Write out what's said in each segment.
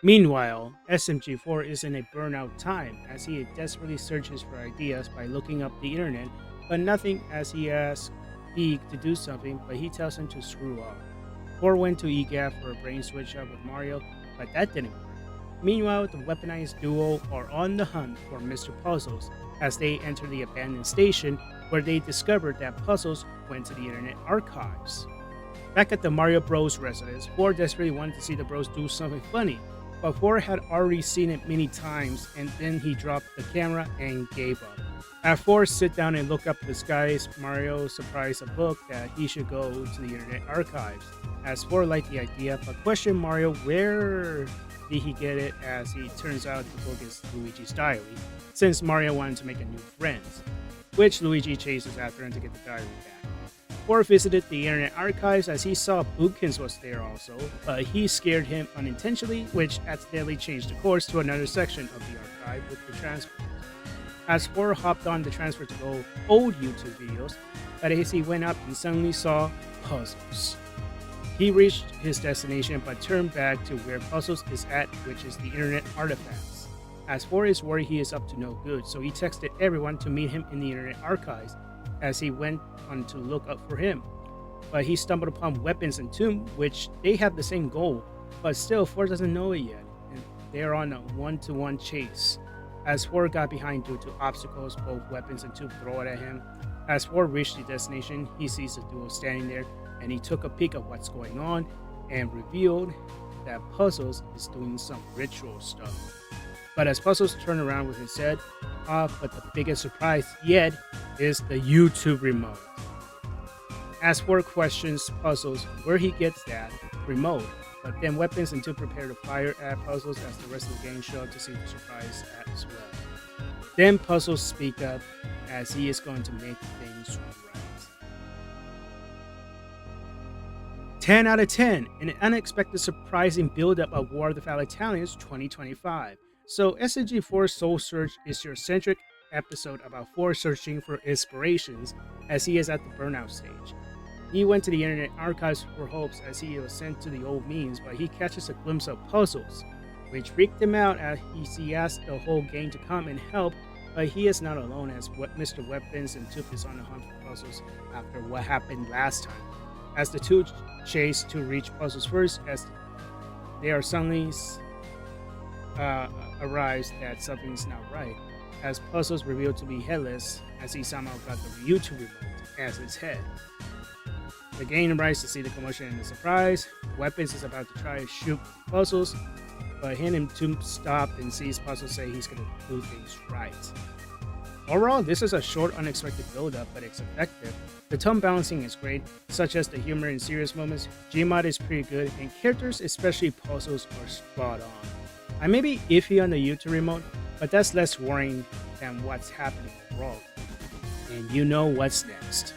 Meanwhile, SMG4 is in a burnout time as he desperately searches for ideas by looking up the internet, but nothing as he asks Eeg to do something, but he tells him to screw up. 4 went to EGAF for a brain switch up with Mario, but that didn't work. Meanwhile, the weaponized duo are on the hunt for Mr. Puzzles as they enter the abandoned station where they discovered that Puzzles went to the internet archives. Back at the Mario Bros residence, 4 desperately wanted to see the bros do something funny, but 4 had already seen it many times and then he dropped the camera and gave up. At 4 sit down and look up the skies, Mario surprised a book that he should go to the internet archives. As 4 liked the idea, but questioned Mario where did he get it, as it turns out the book is Luigi's diary, since Mario wanted to make a new friend, which Luigi chases after him to get the diary back. 4 visited the internet archives as he saw Bookins was there also, but he scared him unintentionally, which accidentally changed the course to another section of the archive with the transport. As 4 hopped on the transfer to go old YouTube videos, but as he went up he suddenly saw Puzzles. He reached his destination but turned back to where Puzzles is at, which is the internet artifacts. As 4 is worried he is up to no good, so he texted everyone to meet him in the internet archives as he went on to look up for him. But he stumbled upon Weapons and Tomb, which they have the same goal, but still 4 doesn't know it yet, and they're on a one-to-one chase. As 4 got behind due to obstacles both Weapons and Tomb throw it at him. As 4 reached the destination, he sees the duo standing there, and he took a peek of what's going on and revealed that Puzzles is doing some ritual stuff. But as Puzzles turned around with his head off, but the biggest surprise yet is the YouTube remote. As 4 questions Puzzles where he gets that remote, but then Weapons and Tomb prepare to fire at Puzzles as the rest of the gang show up to see the surprise as well. Then Puzzles speak up as he is going to make things right. 10 out of 10, an unexpected surprising build-up of War of the Fat Italians 2025. So SMG4 Soul Search is your centric episode about 4 searching for inspirations as he is at the burnout stage. He went to the internet archives for hopes as he was sent to the old memes, but he catches a glimpse of Puzzles, which freaked him out as he asked the whole gang to come and help, but he is not alone as Mr. Weapons and Tooth is on the hunt for Puzzles after what happened last time. As the two chase to reach Puzzles first, as they are suddenly arrives that something's not right, as Puzzles revealed to be headless as he somehow got the YouTube remote as his head. The gang arrives to see the commotion and the surprise. Weapons is about to try to shoot Puzzles, but him and Tomb stop and sees Puzzles say he's gonna do things right. Overall, this is a short, unexpected build-up, but it's effective. The tone balancing is great, such as the humor and serious moments. Gmod is pretty good, and characters, especially Puzzles, are spot on. I may be iffy on the YouTube remote, but that's less worrying than what's happening overall. And you know what's next.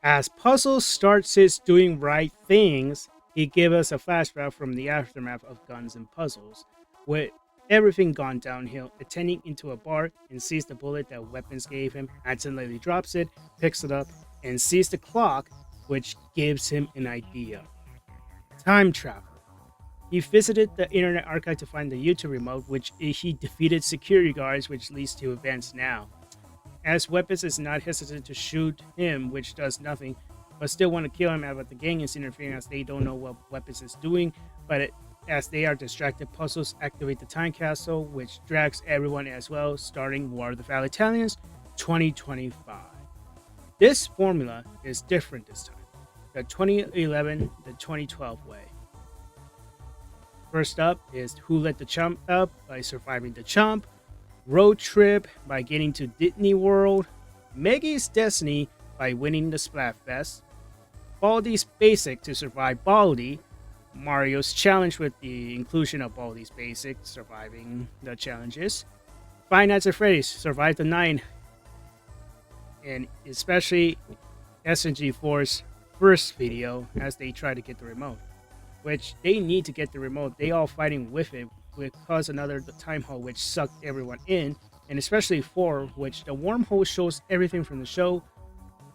As Puzzles starts his doing right things, he gives us a flashback from the aftermath of Guns and Puzzles, with everything gone downhill, attending into a bar and sees the bullet that Weapons gave him, accidentally drops it, picks it up, and sees the clock, which gives him an idea. Time travel. He visited the Internet Archive to find the YouTube remote, which he defeated security guards, which leads to events now. As Weapons is not hesitant to shoot him, which does nothing, but still want to kill him, but the gang is interfering as they don't know what Weapons is doing, but as they are distracted, Puzzles activate the time capsule, which drags everyone as well, starting War of the Fat Italians 2025. This formula is different this time, the 2011, the 2012 way. First up is Who Let the Chump Up by Surviving the Chump, Road Trip by getting to Disney World, Maggie's Destiny by winning the Splatfest, Baldi's Basic to survive Baldi, Mario's Challenge with the inclusion of Baldi's Basic, surviving the challenges, Five Nights at Freddy's, survive the night, and especially SMG4's first video as they try to get the remote, which they need to get the remote. They all fighting with it, which caused another time hole which sucked everyone in, and especially 4, which the wormhole shows everything from the show,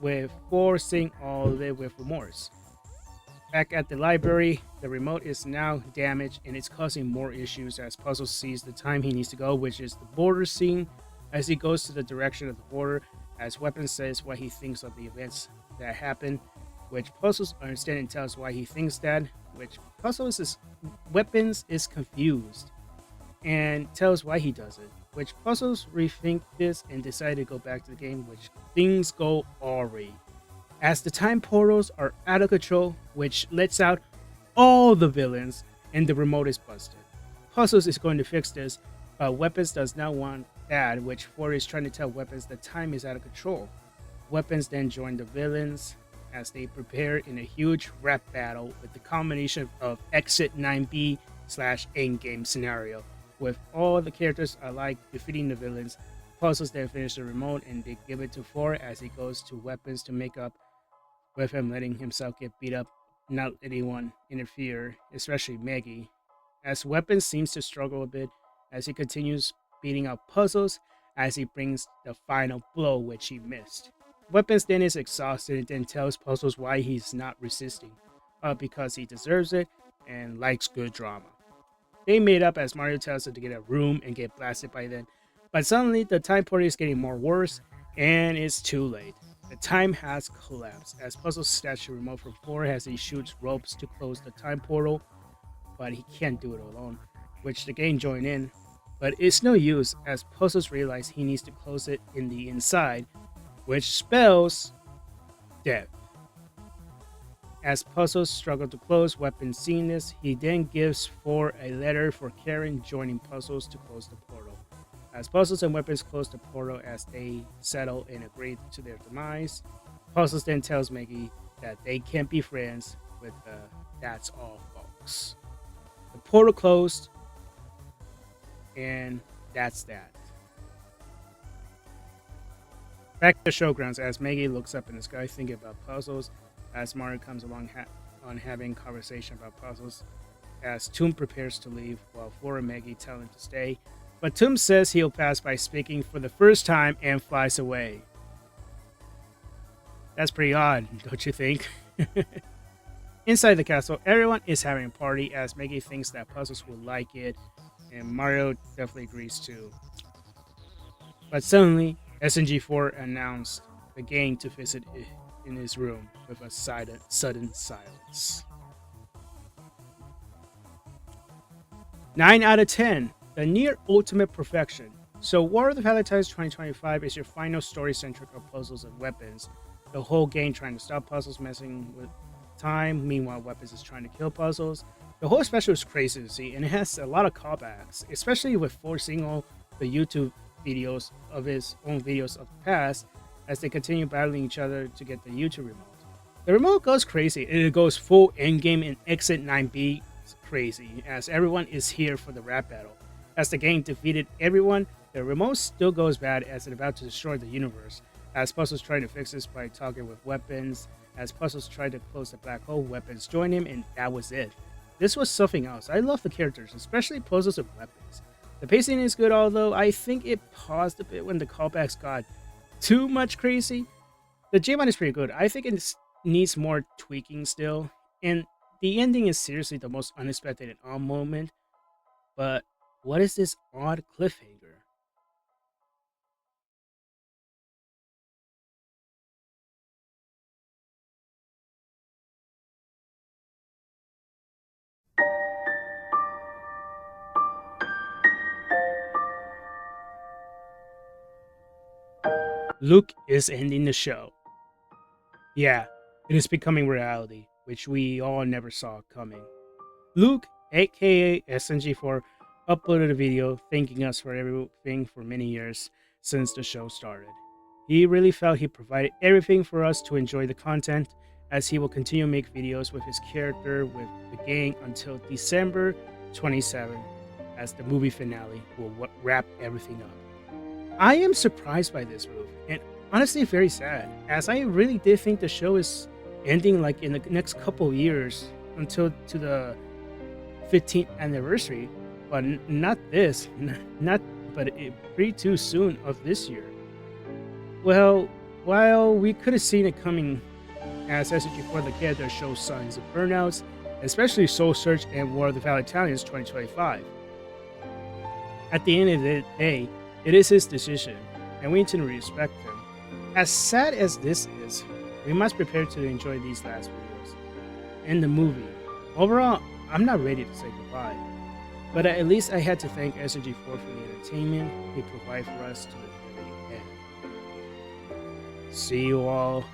with 4 seeing all of it with remorse. Back at the library, the remote is now damaged and it's causing more issues as Puzzle sees the time he needs to go, which is the border scene, as he goes to the direction of the border, as Weapons says what he thinks of the events that happened, which Puzzles understand and tells why he thinks that, which Weapons is confused and tells why he does it, which Puzzles rethink this and decide to go back to the game, which things go awry as the time portals are out of control, which lets out all the villains and the remote is busted. Puzzles is going to fix this, but Weapons does not want that, which 4 is trying to tell Weapons that time is out of control. Weapons then join the villains as they prepare in a huge rap battle with the combination of Exit 9B / endgame scenario, with all the characters alike defeating the villains. Puzzles then finish the remote and they give it to 4 as he goes to Weapons to make up with him letting himself get beat up, not anyone interfere, especially Maggie, as Weapons seems to struggle a bit as he continues beating up Puzzles as he brings the final blow which he missed. Weapons then is exhausted and then tells Puzzles why he's not resisting, because he deserves it and likes good drama. They made up as Mario tells him to get a room and get blasted by then, but suddenly the time portal is getting more worse and it's too late. The time has collapsed as Puzzles snatches the remote from 4 as he shoots ropes to close the time portal, but he can't do it alone, which the gang join in, but it's no use as Puzzles realizes he needs to close it in the inside, which spells death. As Puzzles struggle to close, Weapons seeing this, he then gives 4 a letter for Karen joining Puzzles to close the portal. As Puzzles and Weapons close the portal as they settle and agree to their demise, Puzzles then tells Maggie that they can't be friends with that's all folks. The portal closed, and that's that. Back to the showgrounds as Maggie looks up in the sky thinking about Puzzles, as Mario comes along on having conversation about Puzzles, as Toom prepares to leave while 4 and Maggie tell him to stay, but Toom says he'll pass by speaking for the first time and flies away. That's pretty odd, don't you think? Inside the castle, everyone is having a party as Maggie thinks that Puzzles will like it, and Mario definitely agrees too. But suddenly, SMG4 announced the gang to visit in his room with a sudden silence. 9 out of 10. The near ultimate perfection. So War of the Valentines 2025 is your final story-centric of Puzzles and Weapons. The whole game trying to stop Puzzles messing with time, meanwhile Weapons is trying to kill Puzzles. The whole special is crazy to see, and it has a lot of callbacks, especially with forcing all the YouTube videos of his own videos of the past as they continue battling each other to get the YouTube remote. The remote goes crazy, and it goes full endgame and Exit 9B crazy, as everyone is here for the rap battle. As the gang defeated everyone, the remote still goes bad as it's about to destroy the universe, as Puzzles trying to fix this by talking with Weapons. As Puzzles tried to close the black hole, Weapons joined him, and that was it. This was something else. I love the characters, especially Puzzles and Weapons. The pacing is good, although I think it paused a bit when the callbacks got too much crazy. The J-Mod is pretty good. I think it needs more tweaking still, and the ending is seriously the most unexpected and odd moment. But what is this odd cliffhanger? Luke is ending the show. Yeah, it is becoming reality, which we all never saw coming. Luke, aka SMG4, uploaded a video thanking us for everything for many years since the show started. He really felt he provided everything for us to enjoy the content, as he will continue to make videos with his character with the gang until December 27, as the movie finale will wrap everything up. I am surprised by this move, and honestly very sad, as I really did think the show is ending like in the next couple of years until to the 15th anniversary, but not this, not but pretty too soon of this year. Well, while we could have seen it coming, as SMG4 the character shows signs of burnouts, especially Soul Search and War of the Valley Italians 2025. At the end of the day, it is his decision, and we need to respect him. As sad as this is, we must prepare to enjoy these last videos. And the movie. Overall, I'm not ready to say goodbye, but at least I had to thank SMG4 for the entertainment they provide for us to the very end. See you all